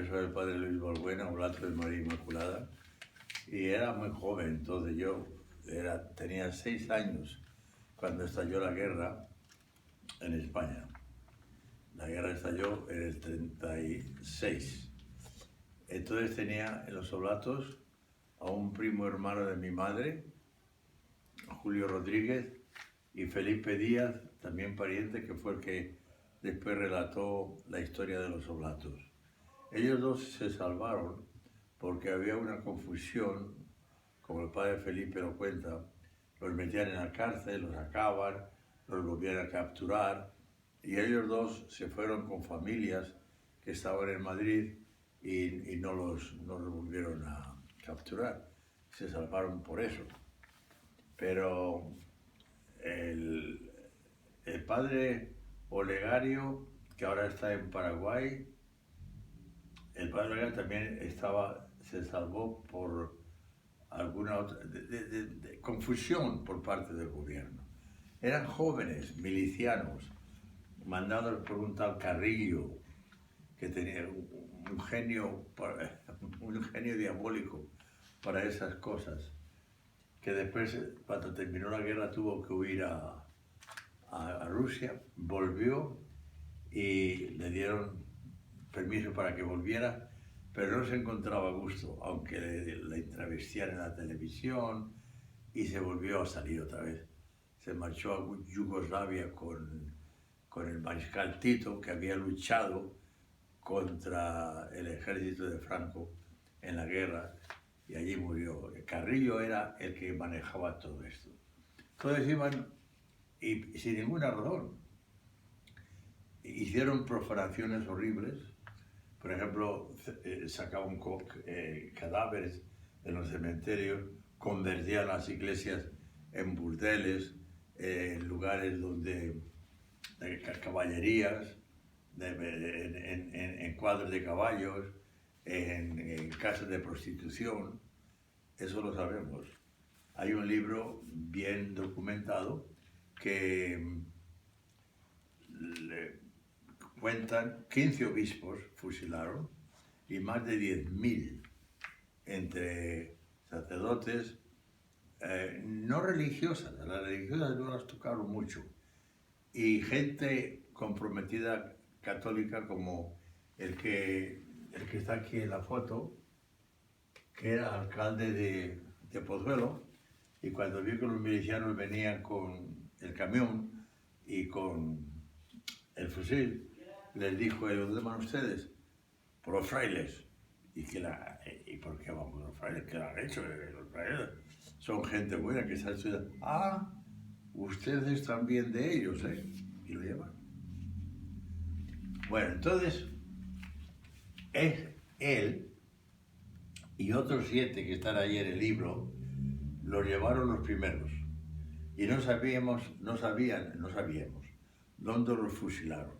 soy el padre Luis Balbuena, oblato de María Inmaculada, y era muy joven, entonces tenía 6 años cuando estalló la guerra en España. La guerra estalló en el 36. Entonces tenía en los oblatos a un primo hermano de mi madre, Julio Rodríguez, y Felipe Díaz, también pariente, que fue el que después relató la historia de los oblatos. Ellos dos se salvaron porque había una confusión, como el padre Felipe lo cuenta, los metían en la cárcel, los sacaban, los volvían a capturar, y ellos dos se fueron con familias que estaban en Madrid y no los volvieron a capturar. Se salvaron por eso. Pero el padre Olegario, que ahora está en Paraguay, el padre Olegario también se salvó por alguna otra confusión por parte del gobierno. Eran jóvenes, milicianos, mandados por un tal Carrillo, que tenía un genio diabólico para esas cosas, que después, cuando terminó la guerra, tuvo que huir a Rusia, volvió y le dieron permiso para que volviera, pero no se encontraba a gusto, aunque le travestían en la televisión, y se volvió a salir otra vez. Se marchó a Yugoslavia con el mariscal Tito, que había luchado contra el ejército de Franco en la guerra, y allí murió. Carrillo era el que manejaba todo esto. Entonces iban, y sin ninguna razón, hicieron profanaciones horribles. Por ejemplo, sacaban cadáveres de los cementerios, convertían las iglesias en burdeles, en lugares donde caballerías, en cuadros de caballos, en casas de prostitución. Eso lo sabemos. Hay un libro bien documentado que cuentan 15 obispos fusilaron y más de 10.000 entre sacerdotes, no religiosas, las religiosas no las tocaron mucho, y gente comprometida católica como el que está aquí en la foto, que era alcalde de Pozuelo, y cuando vio que los milicianos venían con el camión y con el fusil, les dijo: ¿dónde van ustedes? Por los frailes. ¿Y por qué vamos los frailes? ¿Qué han hecho? Los frailes son gente buena que está estudiando. Ah, ustedes también de ellos, ¿eh? Y lo llevan. Bueno, entonces, es él y otros 7 que están ahí en el libro, los llevaron los primeros. Y no sabíamos dónde los fusilaron.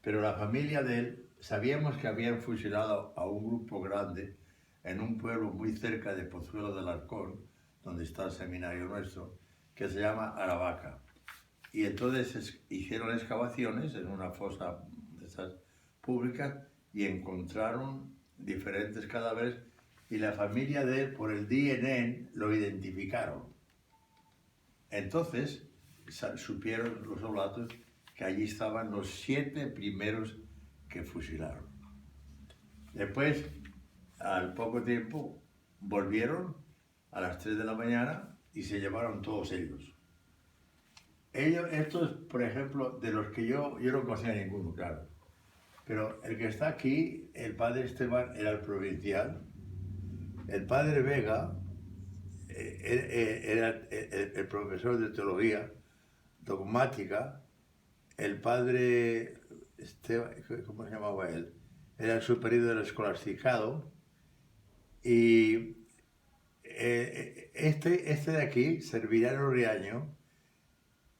Pero la familia de él, sabíamos que habían fusilado a un grupo grande en un pueblo muy cerca de Pozuelo del Alarcón, donde está el seminario nuestro, que se llama Aravaca. Y entonces hicieron excavaciones en una fosa de esas públicas y encontraron diferentes cadáveres, y la familia de él, por el DNA, lo identificaron. Entonces supieron los oblatos que allí estaban los 7 primeros que fusilaron. Después, al poco tiempo, volvieron a las 3 de la mañana y se llevaron todos ellos. Estos, por ejemplo, de los que yo no conocía ninguno, claro. Pero el que está aquí, el padre Esteban, era el provincial. El padre Vega era el profesor de teología dogmática. El padre Esteban, ¿cómo se llamaba él? Era el superior del escolasticado. Y este de aquí, Serviliano Riaño,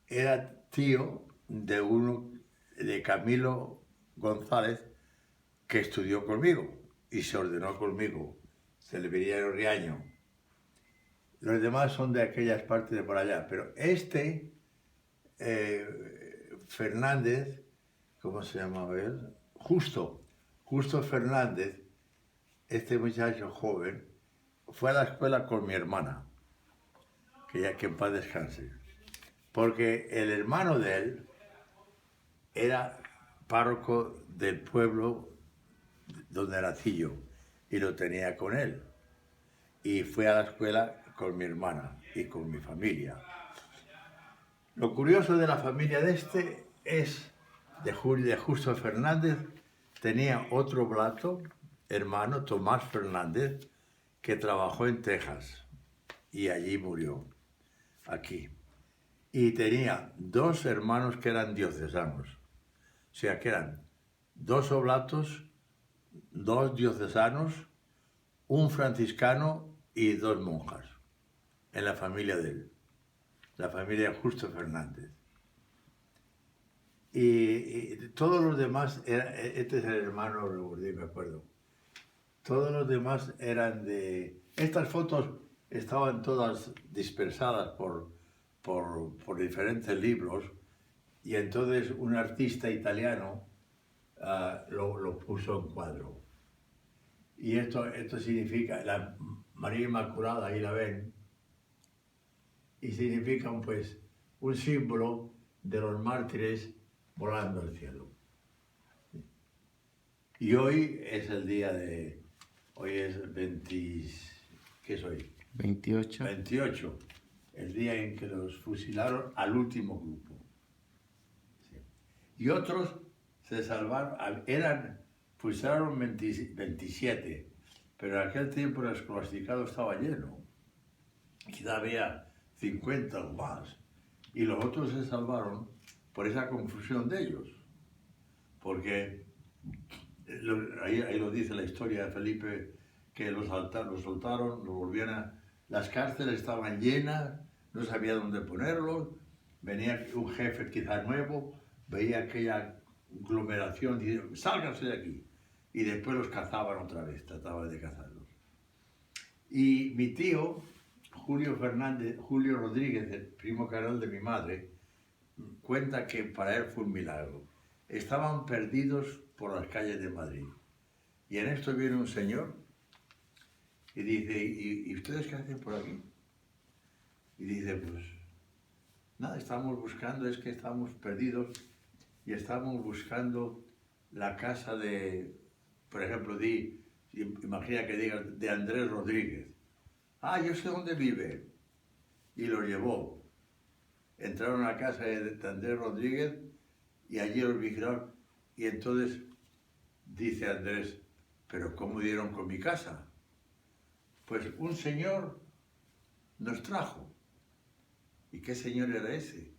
era tío de Camilo González, que estudió conmigo y se ordenó conmigo, Serviliano Riaño. Los demás son de aquellas partes de por allá, pero Fernández, ¿cómo se llamaba él? Justo Justo Fernández, este muchacho joven, fue a la escuela con mi hermana, que en paz descanse, porque el hermano de él era párroco del pueblo donde nací yo y lo tenía con él. Y fue a la escuela con mi hermana y con mi familia. Lo curioso de la familia de este es, de Justo Fernández, tenía otro blato, hermano, Tomás Fernández, que trabajó en Texas y allí murió, aquí. Y tenía dos hermanos que eran diocesanos, o sea que eran dos oblatos, dos diocesanos, un franciscano y dos monjas en la familia de él, la familia de Justo Fernández. Y todos los demás, este es el hermano Rebordí, me acuerdo, todos los demás eran de... Estas fotos estaban todas dispersadas por diferentes libros y entonces un artista italiano lo puso en cuadro. Y esto significa, la María Inmaculada, ahí la ven, y significa pues un símbolo de los mártires volando al cielo. Y hoy es el día de, hoy es 20, ¿qué es hoy? 28. 28, el día en que los fusilaron al último grupo. Sí. Y otros se salvaron, fusilaron 27, pero en aquel tiempo el escolasticado estaba lleno. Quizá había 50 o más. Y los otros se salvaron por esa confusión de ellos. Porque ahí lo dice la historia de Felipe, que los soltaron, lo volvían a... Las cárceles estaban llenas, no sabía dónde ponerlos, venía un jefe quizá nuevo, veía aquella aglomeración y decía, sálganse de aquí. Y después los cazaban otra vez, trataban de cazarlos. Y mi tío, Julio Rodríguez, el primo carnal de mi madre, cuenta que para él fue un milagro. Estaban perdidos por las calles de Madrid. Y en esto viene un señor y dice, ¿y ustedes qué hacen por aquí? Y dice, pues nada, estamos buscando, es que estamos perdidos y estamos buscando la casa de, por ejemplo, imagina que diga, de Andrés Rodríguez. Ah, yo sé dónde vive. Y lo llevó. Entraron a la casa de Andrés Rodríguez y allí los vigilaron. Y entonces dice Andrés, ¿pero cómo dieron con mi casa? Pues un señor nos trajo. ¿Y qué señor era ese?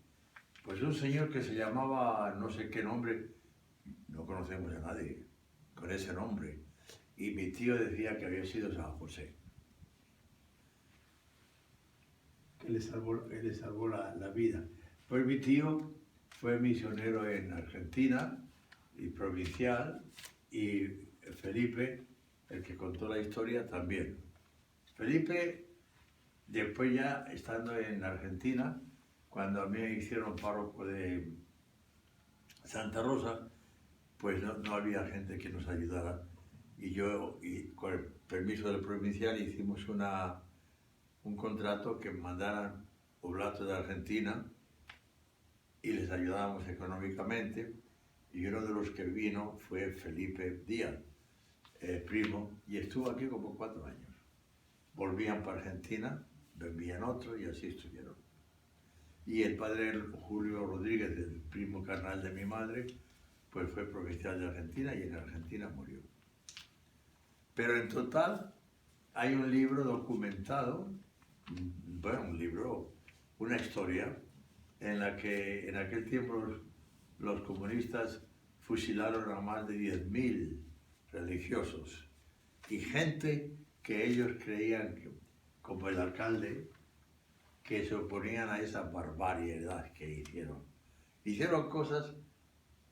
Pues un señor que se llamaba, no sé qué nombre, no conocemos a nadie con ese nombre. Y mi tío decía que había sido San José. Que le salvó la vida. Pues mi tío fue misionero en Argentina y provincial, y Felipe, el que contó la historia, también. Felipe, después ya estando en Argentina, cuando a mí me hicieron párroco de Santa Rosa, pues no había gente que nos ayudara. Y yo, con el permiso del provincial, hicimos un contrato que mandaran oblatos de Argentina y les ayudábamos económicamente. Y uno de los que vino fue Felipe Díaz, primo, y estuvo aquí como 4 años. Volvían para Argentina, vendían otro y así estuvieron. Y el padre Julio Rodríguez, el primo carnal de mi madre, pues fue provincial de Argentina y en Argentina murió. Pero en total hay un libro documentado, bueno, una historia, en la que en aquel tiempo los comunistas fusilaron a más de 10.000 religiosos y gente que ellos creían, como el alcalde, que se oponían a esa barbaridad que hicieron. Hicieron cosas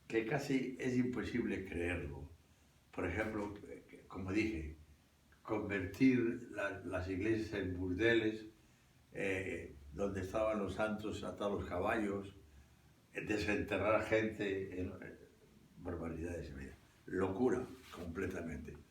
que casi es imposible creerlo. Por ejemplo, como dije, convertir las iglesias en burdeles, donde estaban los santos atados a los caballos, desenterrar gente, barbaridades, locura. completamente.